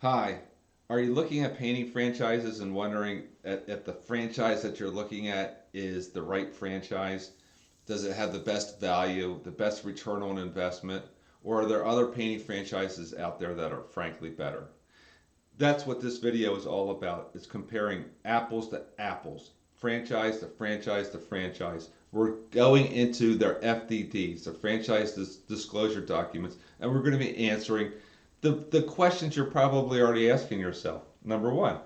Hi, are you looking at painting franchises and wondering if the franchise that you're looking at is the right franchise? Does it have the best value, the best return on investment, or are there other painting franchises out there that are frankly better? That's what this video is all about. It's comparing apples to apples, franchise to franchise to franchise. We're going into their FDDs, the franchise disclosure documents, and we're going to be answering the questions you're probably already asking yourself. Number one,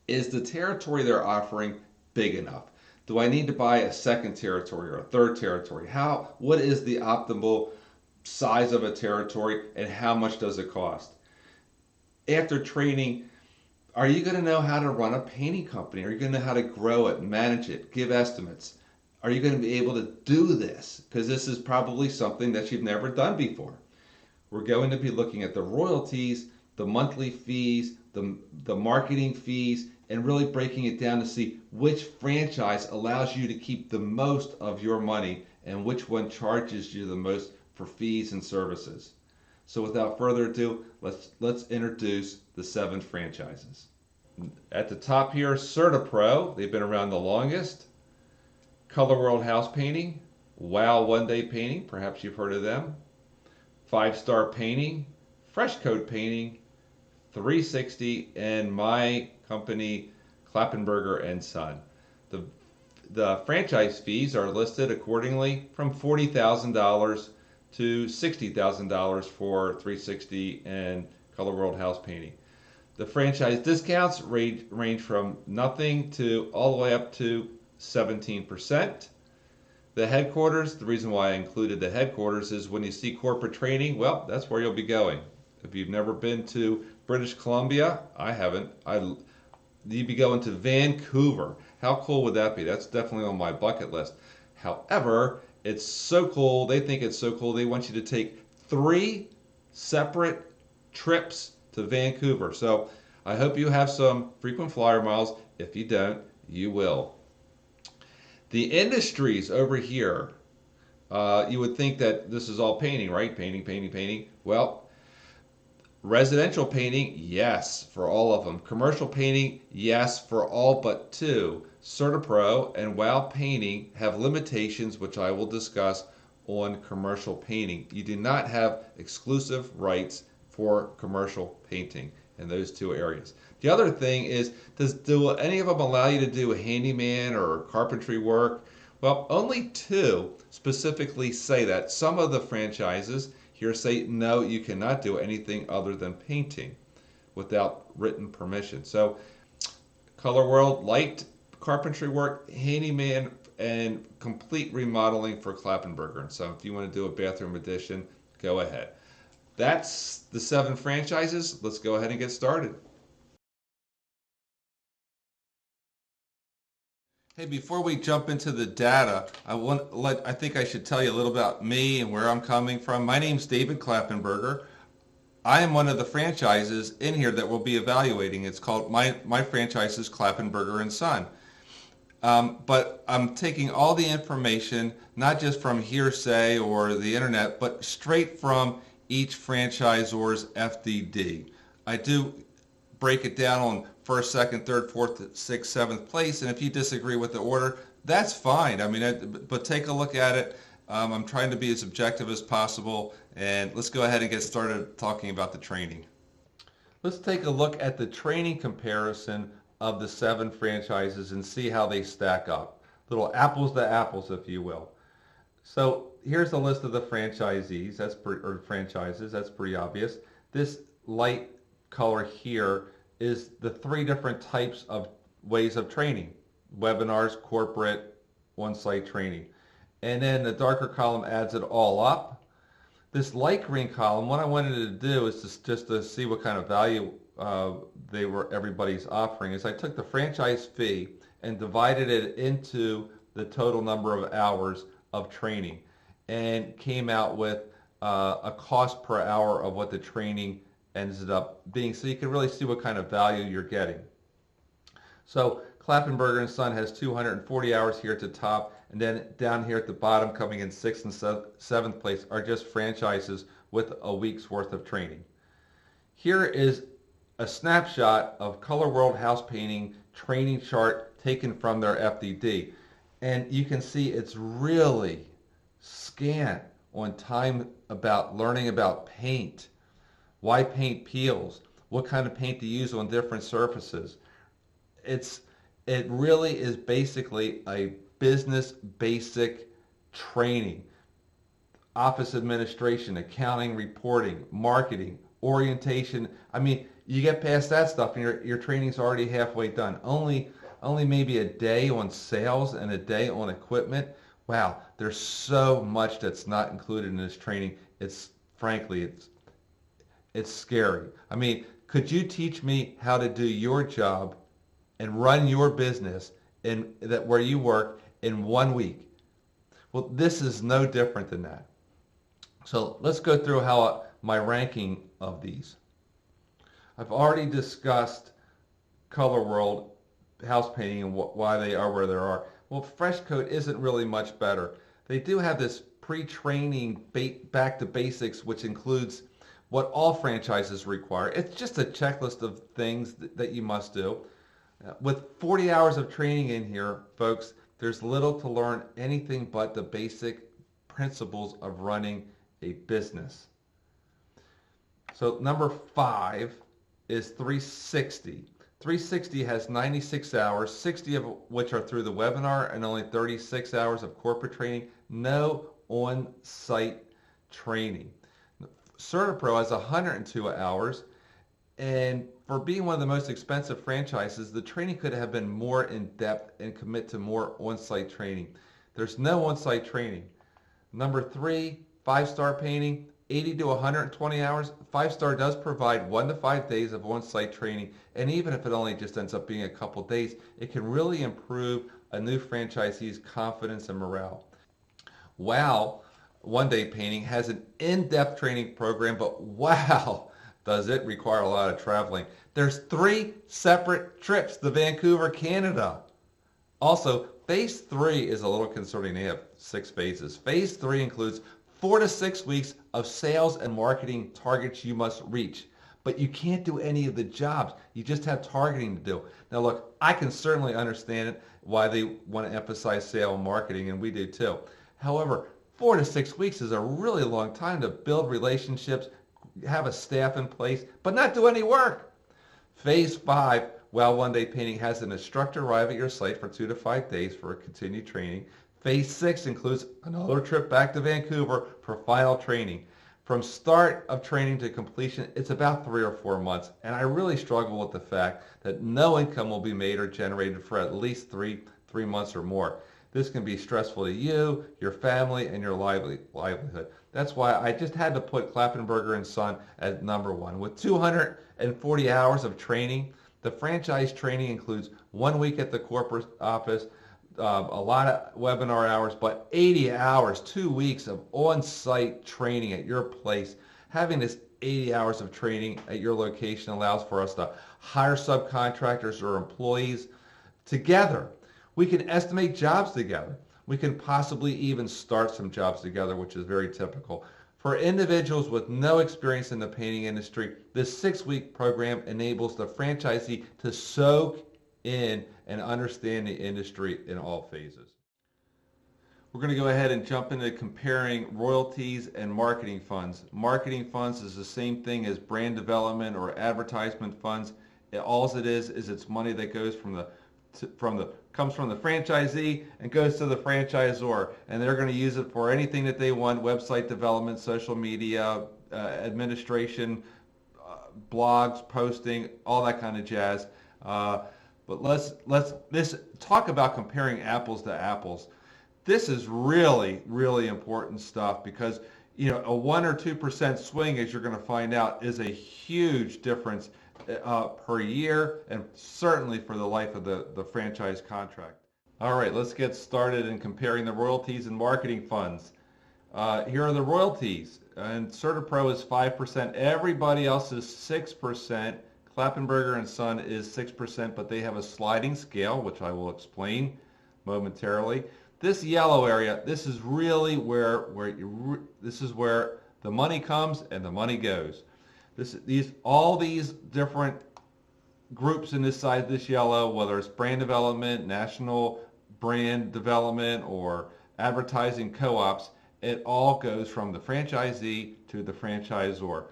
is the territory they're offering big enough? Do I need to buy a second territory or a third territory? What is the optimal size of a territory and how much does it cost? After training, are you going to know how to run a painting company? Are you going to know how to grow it, manage it, give estimates? Are you going to be able to do this? Because this is probably something that you've never done before. We're going to be looking at the royalties, the monthly fees, the marketing fees, and really breaking it down to see which franchise allows you to keep the most of your money and which one charges you the most for fees and services. So without further ado, let's introduce the 7 franchises. At the top here, CertaPro, they've been around the longest. Color World House Painting, Wow One Day Painting, perhaps you've heard of them. 5 Star Painting, Fresh Coat Painting, 360, and my company, Klappenberger and Son. The, the franchise fees are listed accordingly from $40,000 to $60,000 for 360 and Color World House Painting. The franchise discounts range from nothing to all the way up to 17%. The headquarters, the reason why I included the headquarters is when you see corporate training, well, that's where you'll be going. If you've never been to British Columbia, I haven't. You'd be going to Vancouver. How cool would that be? That's definitely on my bucket list. However, it's so cool. They think it's so cool. They want you to take 3 separate trips to Vancouver. So I hope you have some frequent flyer miles. If you don't, you will. The industries over here, you would think that this is all painting, right? Painting, painting, painting. Well, residential painting, yes, for all of them. Commercial painting, yes, for all but 2. CertaPro and Wow Painting have limitations, which I will discuss on commercial painting. You do not have exclusive rights for commercial painting in those 2 areas. The other thing is, do any of them allow you to do handyman or carpentry work? Well, only 2 specifically say that. Some of the franchises here say, no, you cannot do anything other than painting without written permission. So, Color World, light carpentry work, handyman, and complete remodeling for Klappenberger. And so if you want to do a bathroom addition, go ahead. That's the 7 franchises. Let's go ahead and get started. Hey, before we jump into the data, I think I should tell you a little about me and where I'm coming from. My name's David Klappenberger. I am one of the franchises in here that we'll be evaluating. It's called, my franchise is Klappenberger and Son. But I'm taking all the information, not just from hearsay or the internet, but straight from each franchisor's FDD. I do break it down on first, second, third, fourth, sixth, seventh place, and if you disagree with the order, that's fine. I mean, but take a look at it. I'm trying to be as objective as possible, and let's go ahead and get started talking about the training. Let's take a look at the training comparison of the 7 franchises and see how they stack up. Little apples to apples, if you will. So here's a list of the franchisees, or franchises, that's pretty obvious. This light color here is the 3 different types of ways of training: webinars, corporate, on-site training. And then the darker column adds it all up. This light green column, what I wanted to do is just to see what kind of value everybody's offering, is I took the franchise fee and divided it into the total number of hours of training and came out with a cost per hour of what the training ended up being, so you can really see what kind of value you're getting. So Klappenberger and Son has 240 hours here at the top, and then down here at the bottom, coming in 6th and 7th place, are just franchises with a week's worth of training. Here is a snapshot of Color World House Painting training chart taken from their FDD. And you can see it's really scant on time about learning about paint, why paint peels, what kind of paint to use on different surfaces. It really is basically a business basic training. Office administration, accounting, reporting, marketing, orientation. I mean, you get past that stuff and your training's already halfway done. Only maybe a day on sales and a day on equipment. Wow, there's so much that's not included in this training. It's frankly, it's scary. I mean, could you teach me how to do your job and run your business in that where you work in 1 week? Well, this is no different than that. So let's go through how my ranking of these. I've already discussed Color World House Painting and why they are where they are. Well, Fresh Coat isn't really much better. They do have this pre-training back to basics, which includes what all franchises require. It's just a checklist of things that you must do. With 40 hours of training in here, folks, there's little to learn anything but the basic principles of running a business. So number 5 is 360. 360 has 96 hours, 60 of which are through the webinar and only 36 hours of corporate training, no on-site training. CertaPro has 102 hours, and for being one of the most expensive franchises, the training could have been more in-depth and commit to more on-site training. There's no on-site training. Number 3, 5-star painting, 80 to 120 hours. 5-star does provide 1 to 5 days of on-site training, and even if it only just ends up being a couple days, it can really improve a new franchisee's confidence and morale. Wow, One Day Painting has an in-depth training program, but wow, does it require a lot of traveling. There's 3 separate trips to Vancouver, Canada. Also, Phase 3 is a little concerning. They have 6 phases. Phase 3 includes 4 to 6 weeks of sales and marketing targets you must reach. But you can't do any of the jobs. You just have targeting to do. Now look, I can certainly understand it, why they want to emphasize sales and marketing, and we do too. However, 4 to 6 weeks is a really long time to build relationships, have a staff in place, but not do any work. Phase 5, while One Day Painting has an instructor arrive at your site for 2 to 5 days for continued training. Phase 6 includes another trip back to Vancouver for final training. From start of training to completion, it's about 3 or 4 months, and I really struggle with the fact that no income will be made or generated for at least three months or more. This can be stressful to you, your family, and your livelihood. That's why I just had to put Klappenberger and Son at number 1. With 240 hours of training, the franchise training includes 1 week at the corporate office, a lot of webinar hours, but 80 hours, 2 weeks of on-site training at your place. Having this 80 hours of training at your location allows for us to hire subcontractors or employees together. We can estimate jobs together. We can possibly even start some jobs together, which is very typical. For individuals with no experience in the painting industry, this 6-week program enables the franchisee to soak in and understand the industry in all phases. We're going to go ahead and jump into comparing royalties and marketing funds. Marketing funds is the same thing as brand development or advertisement funds. All it is it's money that goes comes from the franchisee and goes to the franchisor, and they're going to use it for anything that they want: website development, social media, administration, blogs, posting, all that kind of jazz. But let's talk about comparing apples to apples. This is really, really important stuff because a 1 or 2% swing, as you're going to find out, is a huge difference per year, and certainly for the life of the franchise contract. All right, let's get started in comparing the royalties and marketing funds. Here are the royalties, and CertaPro is 5%. Everybody else is 6%. Klappenberger and Son is 6%, but they have a sliding scale, which I will explain momentarily. This yellow area, this is really where the money comes and the money goes. All these different groups in this side, this yellow, whether it's brand development, national brand development, or advertising co-ops, it all goes from the franchisee to the franchisor.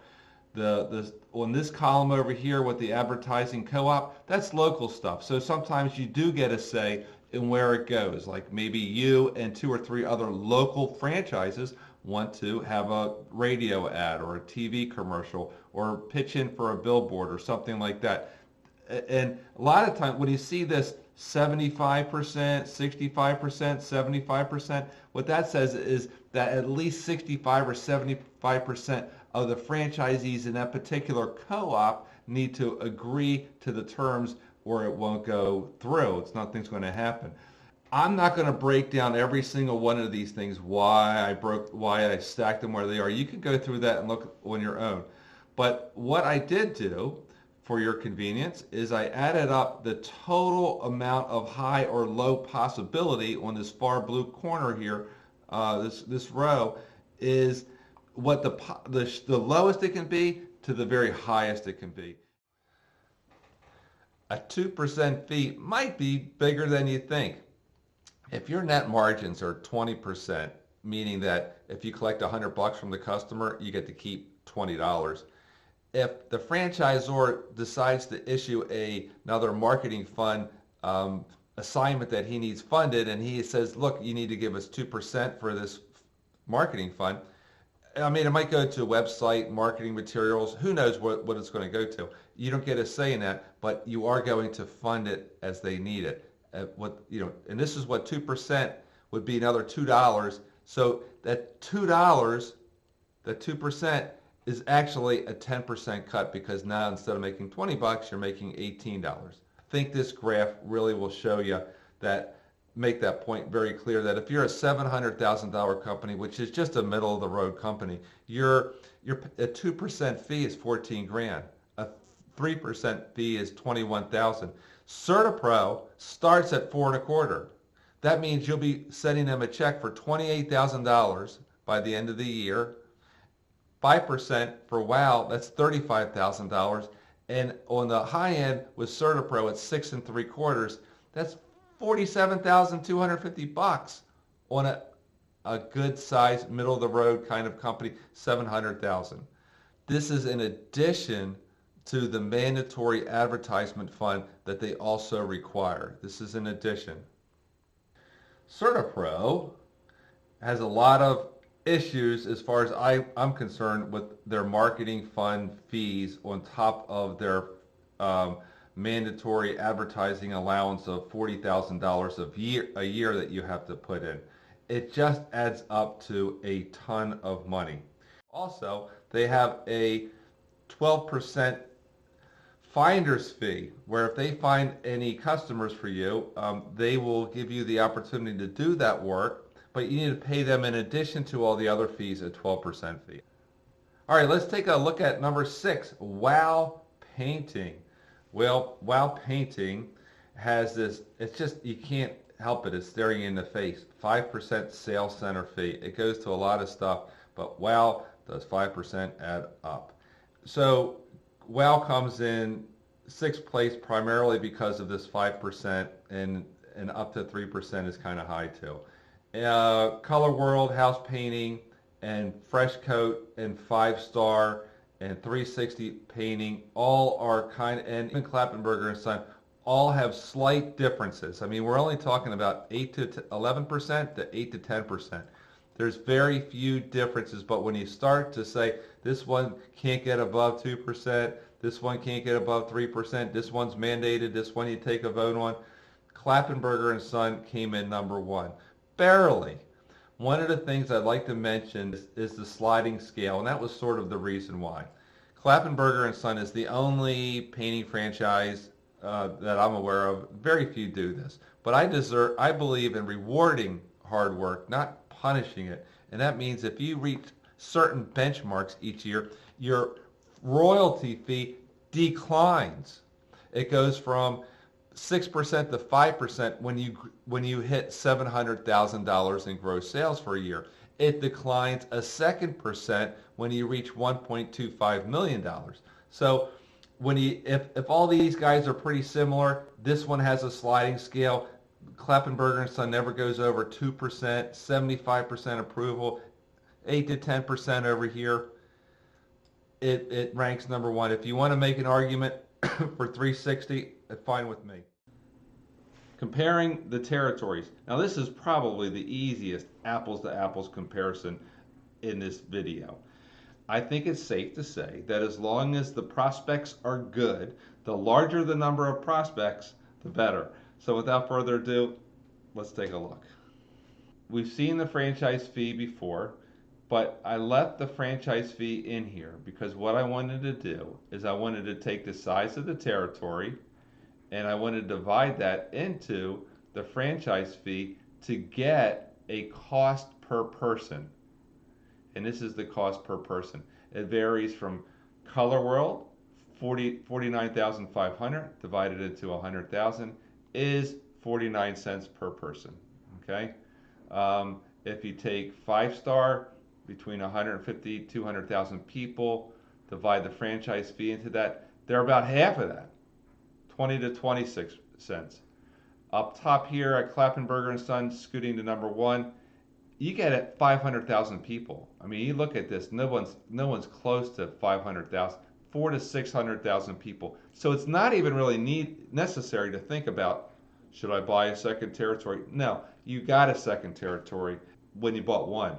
On this column over here with the advertising co-op, that's local stuff. So sometimes you do get a say in where it goes. Like maybe you and 2 or 3 other local franchises want to have a radio ad or a TV commercial or pitch in for a billboard or something like that. And a lot of times when you see this 75%, 65%, 75%, what that says is that at least 65 or 75% of the franchisees in that particular co-op need to agree to the terms or it won't go through. Nothing's going to happen. I'm not going to break down every single one of these things, why I stacked them where they are. You can go through that and look on your own. But what I did do for your convenience is I added up the total amount of high or low possibility on this far blue corner here. This row is what the lowest it can be to the very highest it can be. A 2% fee might be bigger than you think. If your net margins are 20%, meaning that if you collect $100 from the customer, you get to keep $20. If the franchisor decides to issue another marketing fund assignment that he needs funded, and he says, look, you need to give us 2% for this marketing fund, I mean, it might go to a website, marketing materials, who knows what it's going to go to. You don't get a say in that, but you are going to fund it as they need it. And this is what 2% would be, another $2. So that $2, that 2% is actually a 10% cut, because now instead of making $20, you're making $18. I think this graph really will show you make that point very clear, that if you're a $700,000 company, which is just a middle of the road company, a 2% fee is 14 grand. A 3% fee is 21,000. CertaPro starts at 4.25. That means you'll be sending them a check for $28,000 by the end of the year. 5% for WOW, that's $35,000. And on the high end with CertaPro, it's 6.75. That's $47,250 on a good size, middle of the road kind of company, $700,000. This is in addition to the mandatory advertisement fund that they also require. This is in addition. CertaPro has a lot of issues as far as I'm concerned with their marketing fund fees on top of their mandatory advertising allowance of $40,000 a year that you have to put in. It just adds up to a ton of money. Also, they have a 12% finder's fee, where if they find any customers for you, they will give you the opportunity to do that work, but you need to pay them in addition to all the other fees a 12% fee. All right, let's take a look at number 6, WOW Painting. Well, WOW Painting has this, it's just, you can't help it, it's staring you in the face. 5% sales center fee. It goes to a lot of stuff, but WOW does 5% add up. So WOW comes in 6th place primarily because of this 5%, and up to 3% is kind of high too. Color World, HousePainting, and Fresh Coat, and 5-Star, and 360 Painting, all are and even Klappenberger & Son, all have slight differences. I mean, we're only talking about 8 to 11% to 8 to 10%. There's very few differences, but when you start to say this one can't get above 2%, this one can't get above 3%, this one's mandated, this one you take a vote on, Klappenberger & Son came in number 1. Barely. One of the things I'd like to mention is the sliding scale, and that was sort of the reason why. Klappenberger & Son is the only painting franchise that I'm aware of. Very few do this. But I believe in rewarding hard work, not punishing it. And that means if you reach certain benchmarks each year, your royalty fee declines. It goes from 6% to 5% when you hit $700,000 in gross sales for a year. It declines a second percent when you reach $1.25 million. So if all these guys are pretty similar, this one has a sliding scale. Klappenberger & Son never goes over 2%, 75% approval, 8 to 10% over here. It ranks number one. If you want to make an argument for 360, fine with me. Comparing the territories. Now this is probably the easiest apples to apples comparison in this video. I think it's safe to say that as long as the prospects are good, the larger the number of prospects, the better. So without further ado, let's take a look. We've seen the franchise fee before, but I left the franchise fee in here because what I wanted to do is I wanted to take the size of the territory and I wanted to divide that into the franchise fee to get a cost per person. And this is the cost per person. It varies from Color World, 49,500 divided into 100,000 is 49 cents per person. Okay. If you take 5-star, between 150 200,000 people, divide the franchise fee into that, they're about half of that, 20 to 26 cents. Up top here at Klappenberger & Son, scooting to number one, you get at 500,000 people. I mean, you look at this, no one's close to 500,000, 400,000 to 600,000 people. So it's not even really necessary to think about, should I buy a second territory? No, you got a second territory when you bought one.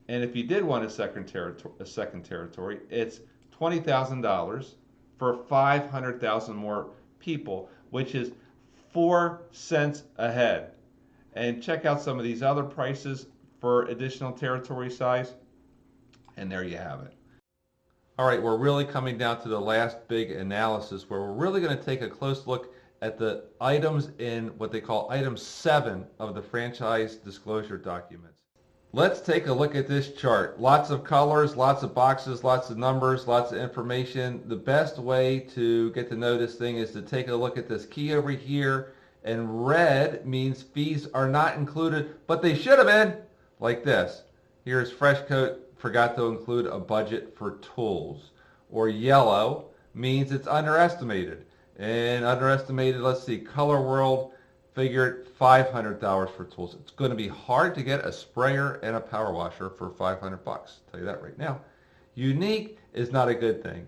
And if you did want a second territory, it's $20,000 for 500,000 more people, which is 4 cents a head. And check out some of these other prices for additional territory size, and there you have it. All right, we're really coming down to the last big analysis where we're really going to take a close look at the items in what they call item 7 of the franchise disclosure documents. Let's take a look at this chart. Lots of colors, lots of boxes, lots of numbers, lots of information. The best way to get to know this thing is to take a look at this key over here. And red means fees are not included, but they should have been, like this. Here's Fresh Coat, forgot to include a budget for tools. Or yellow means it's underestimated. And underestimated, let's see, Color World figured $500 for tools. It's going to be hard to get a sprayer and a power washer for $500. I'll tell you that right now. Unique is not a good thing.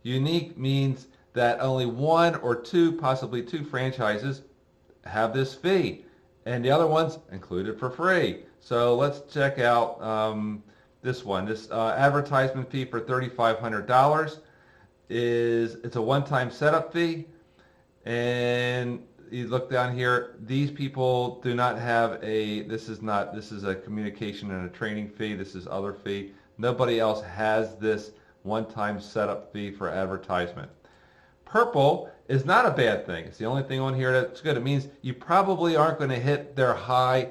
Unique means that only one or two, possibly two franchises have this fee, and the other ones included for free. So let's check out this one. This advertisement fee for $3,500 it's a one-time setup fee, and you look down here, these people do not have this is a communication and a training fee. This is other fee. Nobody else has this one-time setup fee for advertisement. Purple is not a bad thing. It's the only thing on here that's good. It means you probably aren't going to hit their high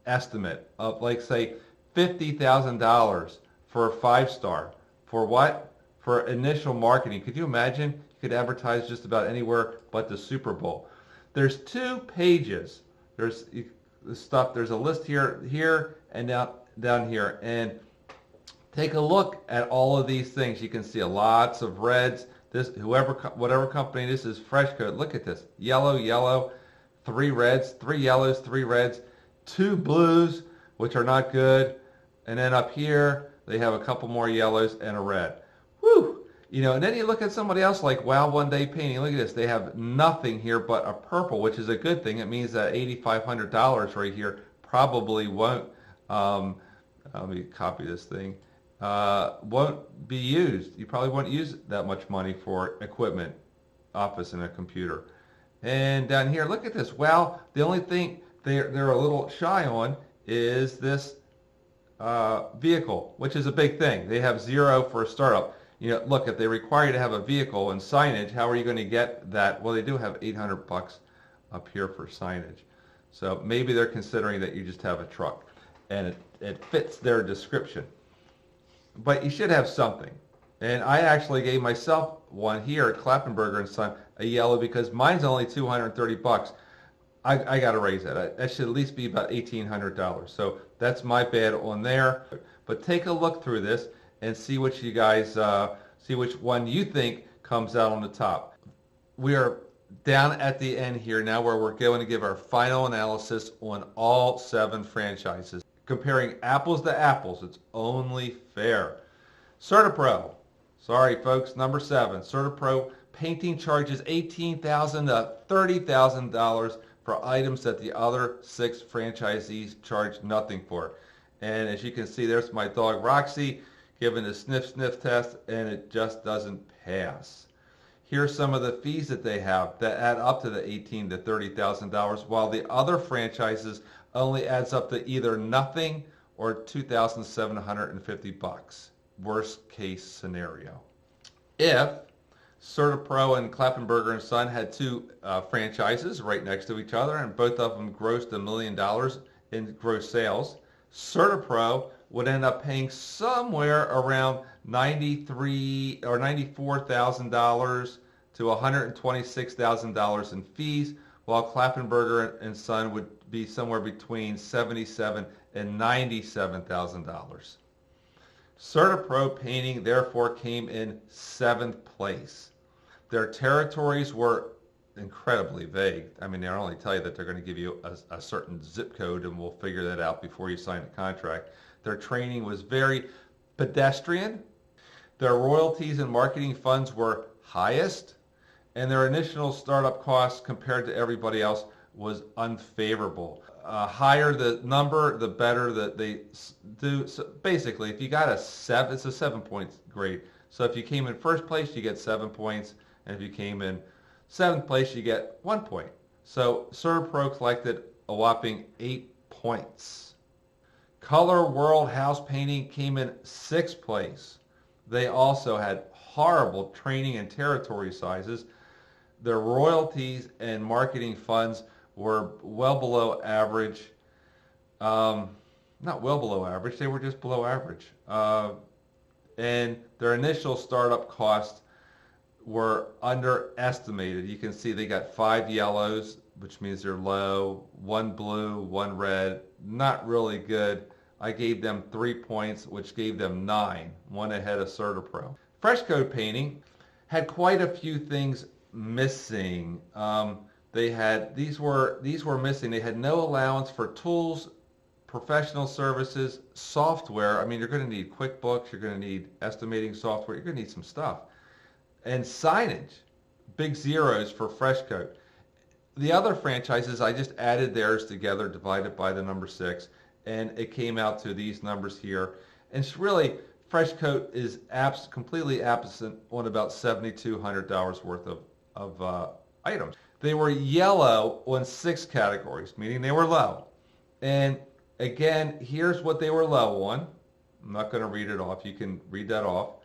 estimate of, like, say, $50,000 for a 5-star. For what? For initial marketing. Could you imagine? You could advertise just about anywhere but the Super Bowl. There's 2 pages. There's stuff. There's a list here, and down here. And take a look at all of these things. You can see lots of reds. This, whatever company this is, Fresh Coat. Look at this: yellow, 3 reds, 3 yellows, 3 reds, 2 blues, which are not good, and then up here they have a couple more yellows and a red. Whew! You know, and then you look at somebody else like Wow One Day Painting. Look at this; they have nothing here but a purple, which is a good thing. It means that $8,500 right here probably won't. Let me copy this thing. Won't be used. You probably won't use that much money for equipment, office, and a computer. And down here, look at this. Well, the only thing they're a little shy on is this vehicle, which is a big thing. They have 0 for a startup. You know, look, if they require you to have a vehicle and signage, how are you going to get that? Well, they do have $800 up here for signage. So maybe they're considering that you just have a truck, and it fits their description. But you should have something. And I actually gave myself one here at Klappenberger & Son, a yellow, because mine's only $230. I got to raise that. That should at least be about $1,800. So that's my bad on there. But take a look through this and see what you guys, see which one you think comes out on the top. We are down at the end here now where we're going to give our final analysis on all 7 franchises. Comparing apples to apples, it's only fair. CertaPro, sorry folks, number 7. CertaPro Painting charges $18,000 to $30,000 for items that the other 6 franchisees charge nothing for. And as you can see, there's my dog Roxy giving a sniff test, and it just doesn't pass. Here's some of the fees that they have that add up to the $18,000 to $30,000, while the other franchises only adds up to either nothing or $2,750. Worst case scenario. If CertaPro and Klappenberger and Son had 2 franchises right next to each other, and both of them grossed $1 million in gross sales, CertaPro would end up paying somewhere around $93,000 or $94,000 to $126,000 in fees, while Klappenberger and Son would be somewhere between $77,000 and $97,000. CertaPro Painting therefore came in 7th place. Their territories were incredibly vague. I mean, they'll only tell you that they're going to give you a certain zip code, and we'll figure that out before you sign the contract. Their training was very pedestrian. Their royalties and marketing funds were highest, and their initial startup costs compared to everybody else was unfavorable. Higher the number, the better that they do. So basically, if you got a 7, it's a 7-point grade. So if you came in 1st place, you get 7 points, and if you came in 7th place, you get 1 point. So CertaPro collected a whopping 8 points. Color World House Painting came in 6th place. They also had horrible training and territory sizes. Their royalties and marketing funds were well below average. Not well below average, they were just below average. And their initial startup costs were underestimated. You can see they got 5 yellows, which means they're low, 1 blue, 1 red, not really good. I gave them 3 points, which gave them 9, 1 ahead of CertaPro. Fresco Painting had quite a few things missing. These were missing. They had no allowance for tools, professional services, software. I mean, you're going to need QuickBooks, you're going to need estimating software, you're going to need some stuff. And signage, big zeros for Fresco. The other franchises, I just added theirs together, divided by the number 6, and it came out to these numbers here. And it's really, Fresco is completely absent on about $7,200 worth of items. They were yellow on 6 categories, meaning they were low. And again, here's what they were low on. I'm not going to read it off. You can read that off.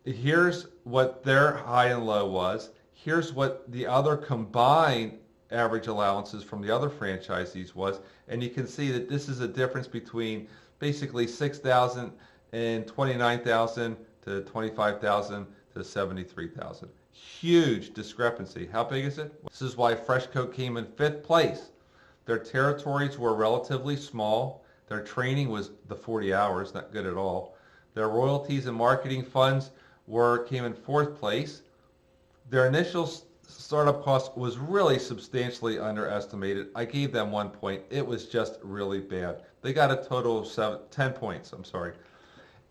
Here's what their high and low was. Here's what the other combined average allowances from the other franchisees was. And you can see that this is a difference between basically $6,000 and $29,000 to $25,000 to $73,000. Huge discrepancy. How big is it? This is why Fresco came in 5th place. Their territories were relatively small. Their training was the 40 hours, not good at all. Their royalties and marketing funds came in 4th place. Their initial startup cost was really substantially underestimated. I gave them 1 point. It was just really bad. They got a total of 10 points, I'm sorry.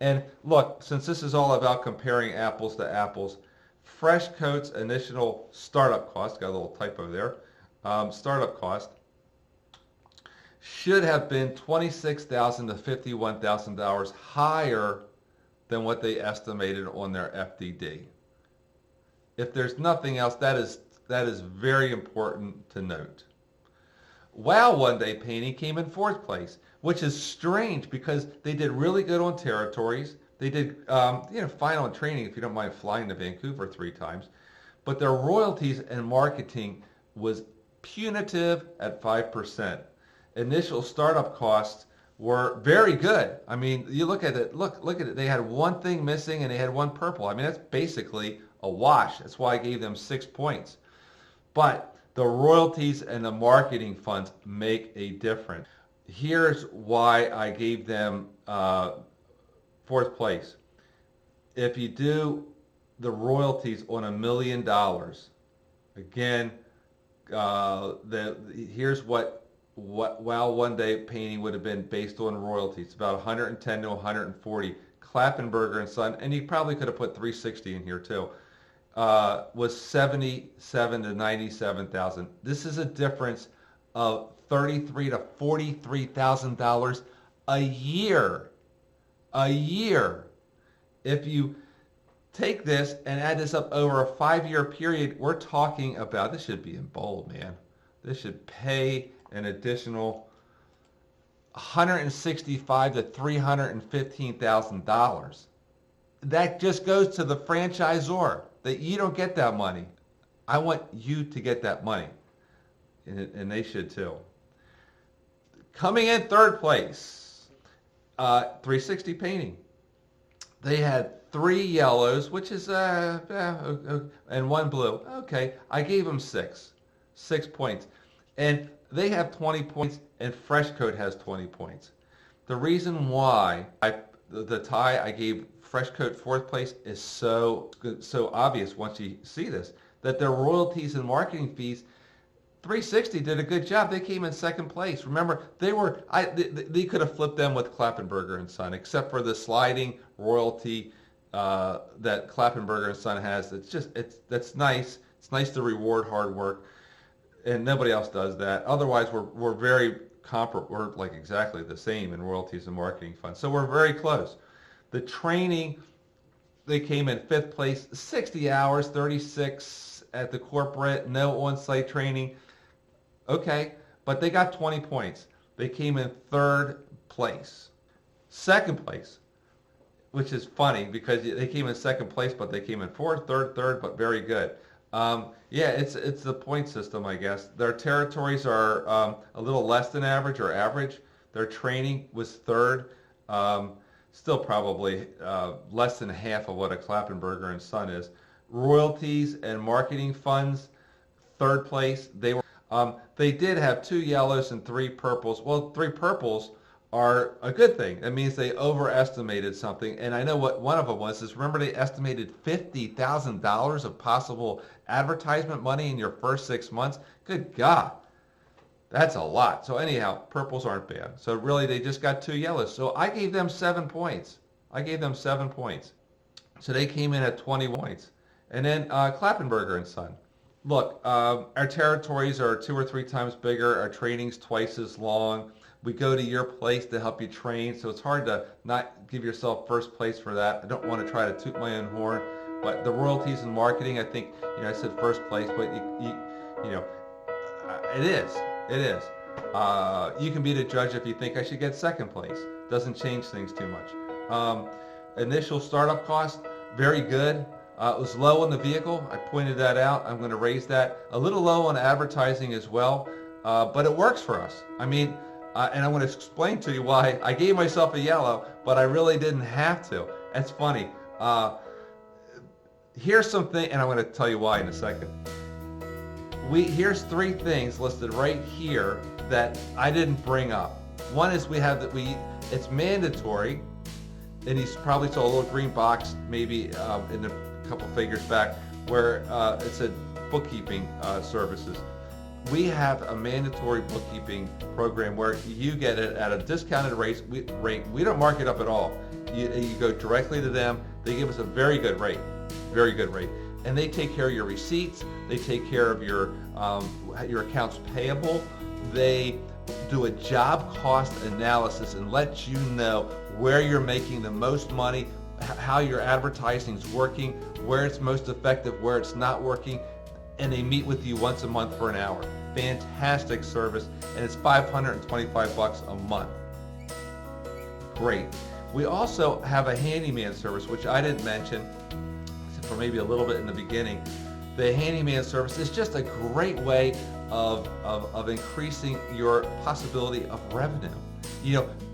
And look, since this is all about comparing apples to apples, Freshcoat's initial startup cost, got a little typo there, startup cost should have been $26,000 to $51,000 higher than what they estimated on their FDD. If there's nothing else, that is very important to note. Wow One Day Painting came in 4th place, which is strange because they did really good on territories. They did fine on training if you don't mind flying to Vancouver 3 times. But their royalties and marketing was punitive at 5%. Initial startup costs were very good. I mean, you look at it, look at it. They had 1 thing missing and they had 1 purple. I mean, that's basically a wash. That's why I gave them 6 points. But the royalties and the marketing funds make a difference. Here's why I gave them fourth place. If you do the royalties on $1 million, again, here's what Wow One Day Painting would have been based on royalties, about 110 to 140. Klappenberger and Son, and you probably could have put 360 in here too, was 77 to 97,000. This is a difference of $33,000 to $43,000 a year. A year. If you take this and add this up over a 5-year period, we're talking about, this should be in bold, man. This should pay an additional $165,000 to $315,000. That just goes to the franchisor. That you don't get that money. I want you to get that money, and they should too. Coming in third place, 360 Painting. They had 3 yellows, which is and 1 blue. Okay, I gave them 6 points, and they have 20 points, and Fresh Coat has 20 points. The reason why the tie I gave Fresh Coat fourth place is so obvious once you see this, that their royalties and marketing fees, 360 did a good job. They came in second place. Remember, they could have flipped them with Klappenberger and Son, except for the sliding royalty that Klappenberger and Son has. That's nice. It's nice to reward hard work, and nobody else does that. Otherwise, we're very comparable. We're like exactly the same in royalties and marketing funds. So we're very close. The training, they came in fifth place, 60 hours, 36 at the corporate, no on-site training. Okay, but they got 20 points. They came in third place. Second place, which is funny because they came in second place, but they came in fourth, third, but very good. Yeah, it's the point system, I guess. Their territories are a little less than average or average. Their training was third. Still probably less than half of what a Klappenberger and Son is. Royalties and marketing funds, third place. They did have 2 yellows and 3 purples. Well, 3 purples are a good thing. That means they overestimated something. And I know what one of them was. Remember they estimated $50,000 of possible advertisement money in your first 6 months? Good God. That's a lot. So anyhow, purples aren't bad. So really they just got 2 yellows. So I gave them 7 points. So they came in at 20 points. And then Klappenberger and Son. Look, our territories are 2 or 3 times bigger. Our training's twice as long. We go to your place to help you train. So it's hard to not give yourself first place for that. I don't want to try to toot my own horn. But the royalties and marketing, I think, I said first place, but it is. It is. You can be the judge if you think I should get second place. Doesn't change things too much. Initial startup cost, very good. It was low on the vehicle. I pointed that out. I'm going to raise that. A little low on advertising as well, but it works for us. I mean, and I'm going to explain to you why I gave myself a yellow, but I really didn't have to. That's funny. Here's something, and I'm going to tell you why in a second. Here's 3 things listed right here that I didn't bring up. One is it's mandatory, and you probably saw a little green box maybe in a couple figures back where it said bookkeeping services. We have a mandatory bookkeeping program where you get it at a discounted rate. We don't mark it up at all. You go directly to them. They give us a very good rate. And they take care of your receipts. They take care of your accounts payable. They do a job cost analysis and let you know where you're making the most money, how your advertising is working, where it's most effective, where it's not working, and they meet with you once a month for an hour. Fantastic service, and it's $525 a month. Great. We also have a handyman service, which I didn't mention, for maybe a little bit in the beginning. The handyman service is just a great way of increasing your possibility of revenue.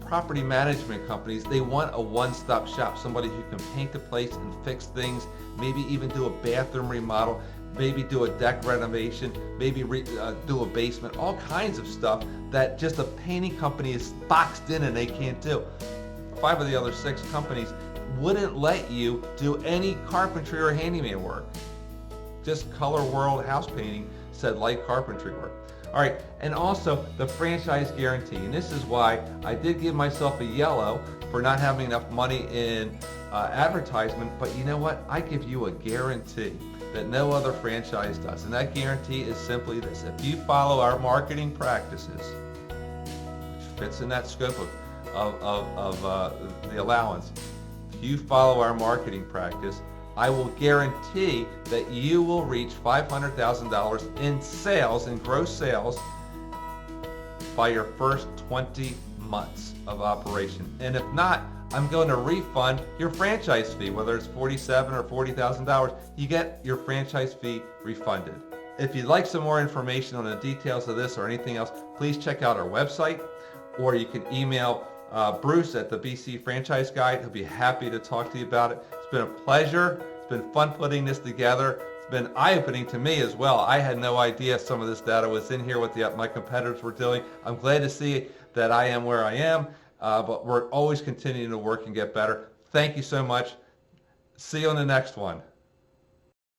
Property management companies, they want a one-stop shop, somebody who can paint the place and fix things, maybe even do a bathroom remodel, maybe do a deck renovation, maybe do a basement, all kinds of stuff that just a painting company is boxed in and they can't do. 5 of the other 6 companies wouldn't let you do any carpentry or handyman work. Just Color World House Painting said light carpentry work. All right, and also the franchise guarantee. And this is why I did give myself a yellow for not having enough money in advertisement. But you know what? I give you a guarantee that no other franchise does. And that guarantee is simply this. If you follow our marketing practices, which fits in that scope of the allowance, if you follow our marketing practice, I will guarantee that you will reach $500,000 in sales, in gross sales, by your first 20 months of operation. And if not, I'm going to refund your franchise fee, whether it's $47,000 or $40,000. You get your franchise fee refunded. If you'd like some more information on the details of this or anything else, please check out our website, or you can email Bruce at the BC Franchise Guide. He'll be happy to talk to you about it. It's been a pleasure. It's been fun putting this together. It's been eye-opening to me as well. I had no idea some of this data was in here, what my competitors were doing. I'm glad to see that I am where I am, but we're always continuing to work and get better. Thank you so much. See you on the next one.